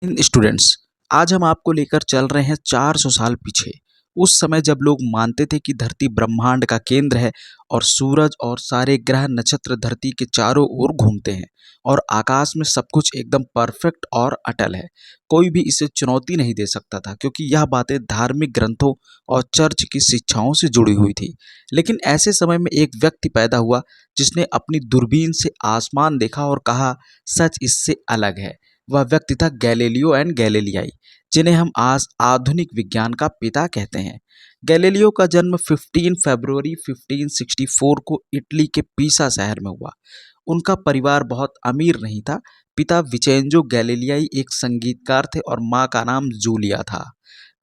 इन students, आज हम आपको लेकर चल रहे हैं 400 साल पीछे। उस समय जब लोग मानते थे कि धरती ब्रह्मांड का केंद्र है और सूरज और सारे ग्रह नक्षत्र धरती के चारों ओर घूमते हैं और आकाश में सब कुछ एकदम परफेक्ट और अटल है। कोई भी इसे चुनौती नहीं दे सकता था क्योंकि यह बातें धार्मिक ग्रंथों और चर्च की शिक्षाओं से जुड़ी हुई थी। लेकिन ऐसे समय में एक व्यक्ति पैदा हुआ जिसने अपनी दूरबीन से आसमान देखा और कहा, सच इससे अलग है। वह व्यक्ति था गैलीलियो एंड गैलीलियाई, जिन्हें हम आज आधुनिक विज्ञान का पिता कहते हैं। गैलीलियो का जन्म 15 फरवरी 1564 को इटली के पीसा शहर में हुआ। उनका परिवार बहुत अमीर नहीं था। पिता विचेंजो गैलीलियाई एक संगीतकार थे और माँ का नाम जूलिया था।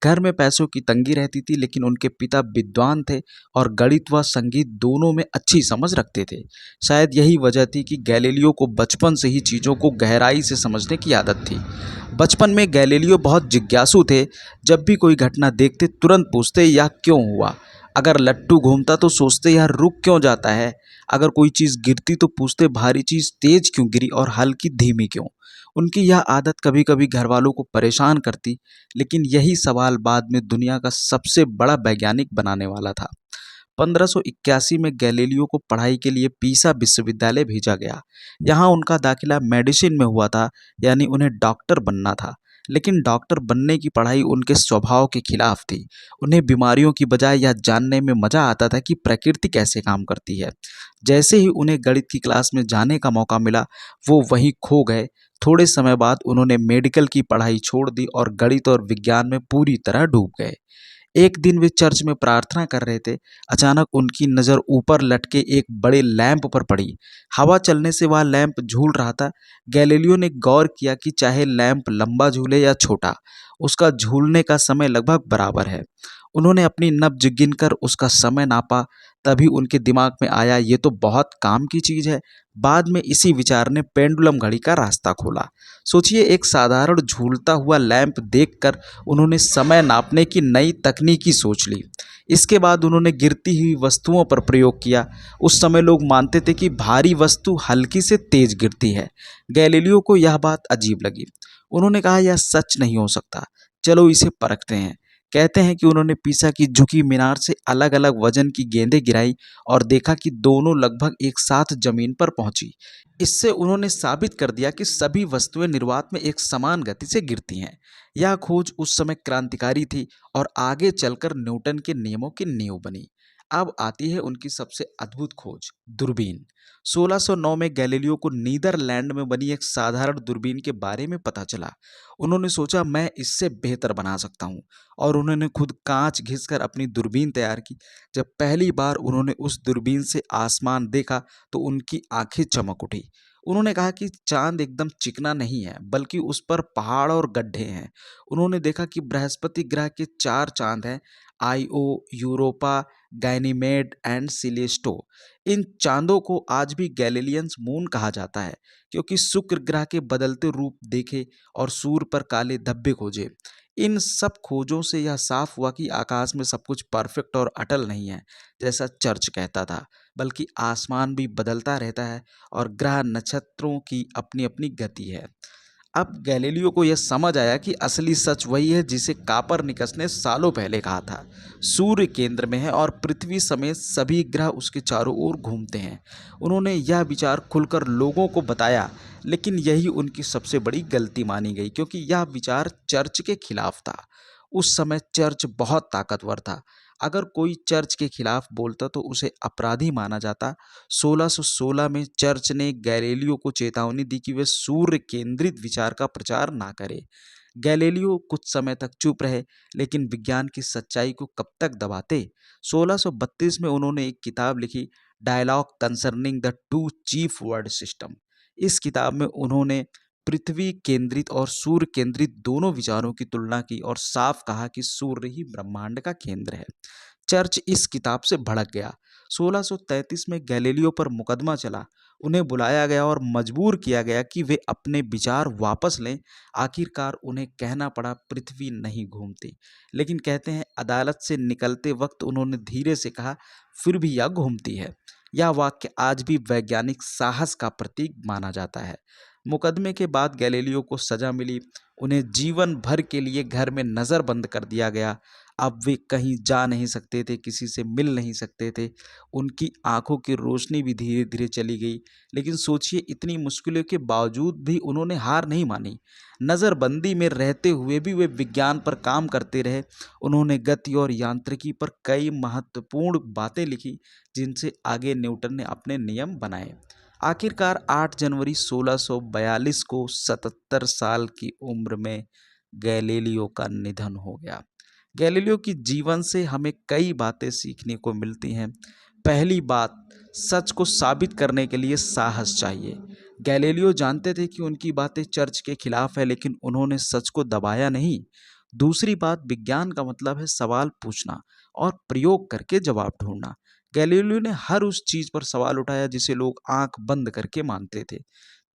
घर में पैसों की तंगी रहती थी, लेकिन उनके पिता विद्वान थे और गणित व संगीत दोनों में अच्छी समझ रखते थे। शायद यही वजह थी कि गैलीलियो को बचपन से ही चीज़ों को गहराई से समझने की आदत थी। बचपन में गैलीलियो बहुत जिज्ञासु थे। जब भी कोई घटना देखते तुरंत पूछते, यह क्यों हुआ। अगर लट्टू घूमता तो सोचते, यह रुक क्यों जाता है। अगर कोई चीज़ गिरती तो पूछते, भारी चीज़ तेज क्यों गिरी और हल्की धीमी क्यों। उनकी यह आदत कभी कभी घर वालों को परेशान करती, लेकिन यही सवाल बाद में दुनिया का सबसे बड़ा वैज्ञानिक बनाने वाला था। 1581 में गैलीलियो को पढ़ाई के लिए पीसा विश्वविद्यालय भेजा गया। यहाँ उनका दाखिला मेडिसिन में हुआ था, यानी उन्हें डॉक्टर बनना था। लेकिन डॉक्टर बनने की पढ़ाई उनके स्वभाव के खिलाफ थी। उन्हें बीमारियों की बजाय यह जानने में मजा आता था कि प्रकृति कैसे काम करती है। जैसे ही उन्हें गणित की क्लास में जाने का मौका मिला, वो वहीं खो गए। थोड़े समय बाद उन्होंने मेडिकल की पढ़ाई छोड़ दी और गणित और विज्ञान में पूरी तरह डूब गए। एक दिन वे चर्च में प्रार्थना कर रहे थे। अचानक उनकी नज़र ऊपर लटके एक बड़े लैंप पर पड़ी। हवा चलने से वह लैंप झूल रहा था। गैलीलियो ने गौर किया कि चाहे लैंप लंबा झूले या छोटा, उसका झूलने का समय लगभग बराबर है। उन्होंने अपनी नब्ज गिनकर उसका समय नापा। तभी उनके दिमाग में आया, ये तो बहुत काम की चीज़ है। बाद में इसी विचार ने पेंडुलम घड़ी का रास्ता खोला। सोचिए, एक साधारण झूलता हुआ लैंप देखकर उन्होंने समय नापने की नई तकनीकी सोच ली। इसके बाद उन्होंने गिरती हुई वस्तुओं पर प्रयोग किया। उस समय लोग मानते थे कि भारी वस्तु हल्की से तेज गिरती है। गैलीलियो को यह बात अजीब लगी। उन्होंने कहा, यह सच नहीं हो सकता, चलो इसे परखते हैं। कहते हैं कि उन्होंने पीसा की झुकी मीनार से अलग अलग वजन की गेंदें गिराई और देखा कि दोनों लगभग एक साथ जमीन पर पहुंची। इससे उन्होंने साबित कर दिया कि सभी वस्तुएं निर्वात में एक समान गति से गिरती हैं। यह खोज उस समय क्रांतिकारी थी और आगे चलकर न्यूटन के नियमों की नींव बनी। अब आती है उनकी सबसे अद्भुत खोज, दूरबीन। 1609 में गैलीलियो को नीदरलैंड में बनी एक साधारण दूरबीन के बारे में पता चला। उन्होंने सोचा, मैं इससे बेहतर बना सकता हूँ, और उन्होंने खुद कांच घिसकर अपनी दूरबीन तैयार की। जब पहली बार उन्होंने उस दूरबीन से आसमान देखा तो उनकी आंखें चमक उठी। उन्होंने कहा कि चांद एकदम चिकना नहीं है, बल्कि उस पर पहाड़ और गड्ढे हैं। उन्होंने देखा कि बृहस्पति ग्रह के 4 चांद हैं, आईओ, यूरोपा, गैनीमेड एंड सिलेस्टो। इन चांदों को आज भी गैलीलियंस मून कहा जाता है, क्योंकि शुक्र ग्रह के बदलते रूप देखे और सूर्य पर काले धब्बे खोजे। इन सब खोजों से यह साफ हुआ कि आकाश में सब कुछ परफेक्ट और अटल नहीं है, जैसा चर्च कहता था, बल्कि आसमान भी बदलता रहता है और ग्रह नक्षत्रों की अपनी अपनी गति है। अब गैलीलियो को यह समझ आया कि असली सच वही है जिसे कापरनिकस ने सालों पहले कहा था। सूर्य केंद्र में है और पृथ्वी समेत सभी ग्रह उसके चारों ओर घूमते हैं। उन्होंने यह विचार खुलकर लोगों को बताया, लेकिन यही उनकी सबसे बड़ी गलती मानी गई, क्योंकि यह विचार चर्च के खिलाफ था। उस समय चर्च बहुत ताकतवर था। अगर कोई चर्च के खिलाफ बोलता तो उसे अपराधी माना जाता। 1616 में चर्च ने गैलीलियो को चेतावनी दी कि वे सूर्य केंद्रित विचार का प्रचार ना करें। गैलीलियो कुछ समय तक चुप रहे, लेकिन विज्ञान की सच्चाई को कब तक दबाते। 1632 में उन्होंने एक किताब लिखी, dialogue concerning the two chief world system. इस किताब में उन्होंने पृथ्वी केंद्रित और सूर्य केंद्रित दोनों विचारों की तुलना की और साफ कहा कि सूर्य ही ब्रह्मांड का केंद्र है। चर्च इस किताब से भड़क गया। 1633 में गैलीलियो पर मुकदमा चला। उन्हें बुलाया गया और मजबूर किया गया कि वे अपने विचार वापस लें। आखिरकार उन्हें कहना पड़ा, पृथ्वी नहीं घूमती। लेकिन कहते हैं, अदालत से निकलते वक्त उन्होंने धीरे से कहा, फिर भी यह घूमती है। यह वाक्य आज भी वैज्ञानिक साहस का प्रतीक माना जाता है। मुकदमे के बाद गैलीलियो को सजा मिली, उन्हें जीवन भर के लिए घर में नज़रबंद कर दिया गया। अब वे कहीं जा नहीं सकते थे, किसी से मिल नहीं सकते थे, उनकी आंखों की रोशनी भी धीरे धीरे चली गई। लेकिन सोचिए, इतनी मुश्किलों के बावजूद भी उन्होंने हार नहीं मानी। नज़रबंदी में रहते हुए भी वे विज्ञान पर काम करते रहे। उन्होंने गति और यांत्रिकी पर कई महत्वपूर्ण बातें लिखी, जिनसे आगे न्यूटन ने अपने नियम बनाए। आखिरकार 8 जनवरी 1642 को 77 साल की उम्र में गैलीलियो का निधन हो गया। गैलीलियो की जीवन से हमें कई बातें सीखने को मिलती हैं। पहली बात, सच को साबित करने के लिए साहस चाहिए। गैलीलियो जानते थे कि उनकी बातें चर्च के खिलाफ है, लेकिन उन्होंने सच को दबाया नहीं। दूसरी बात, विज्ञान का मतलब है सवाल पूछना और प्रयोग करके जवाब ढूंढना। गैलीलियो ने हर उस चीज पर सवाल उठाया जिसे लोग आंख बंद करके मानते थे।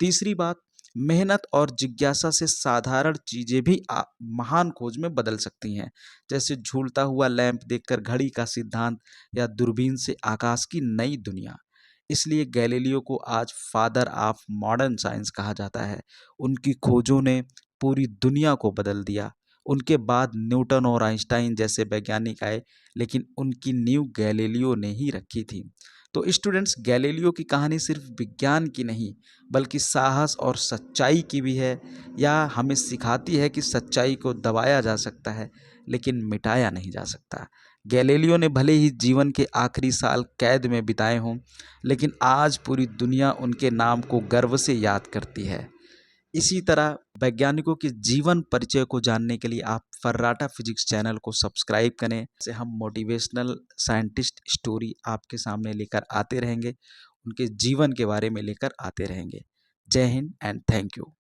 तीसरी बात, मेहनत और जिज्ञासा से साधारण चीजें भी महान खोज में बदल सकती हैं, जैसे झूलता हुआ लैंप देखकर घड़ी का सिद्धांत या दूरबीन से आकाश की नई दुनिया। इसलिए गैलीलियो को आज फादर ऑफ मॉडर्न साइंस कहा जाता है। उनकी खोजों ने पूरी दुनिया को बदल दिया। उनके बाद न्यूटन और आइंस्टाइन जैसे वैज्ञानिक आए, लेकिन उनकी नींव गैलीलियो ने ही रखी थी। तो स्टूडेंट्स, गैलीलियो की कहानी सिर्फ विज्ञान की नहीं, बल्कि साहस और सच्चाई की भी है। यह हमें सिखाती है कि सच्चाई को दबाया जा सकता है, लेकिन मिटाया नहीं जा सकता। गैलीलियो ने भले ही जीवन के आखिरी साल कैद में बिताए हों, लेकिन आज पूरी दुनिया उनके नाम को गर्व से याद करती है। इसी तरह वैज्ञानिकों के जीवन परिचय को जानने के लिए आप फर्राटा फिजिक्स चैनल को सब्सक्राइब करें। से हम मोटिवेशनल साइंटिस्ट स्टोरी आपके सामने लेकर आते रहेंगे, उनके जीवन के बारे में लेकर आते रहेंगे। जय हिंद एंड थैंक यू।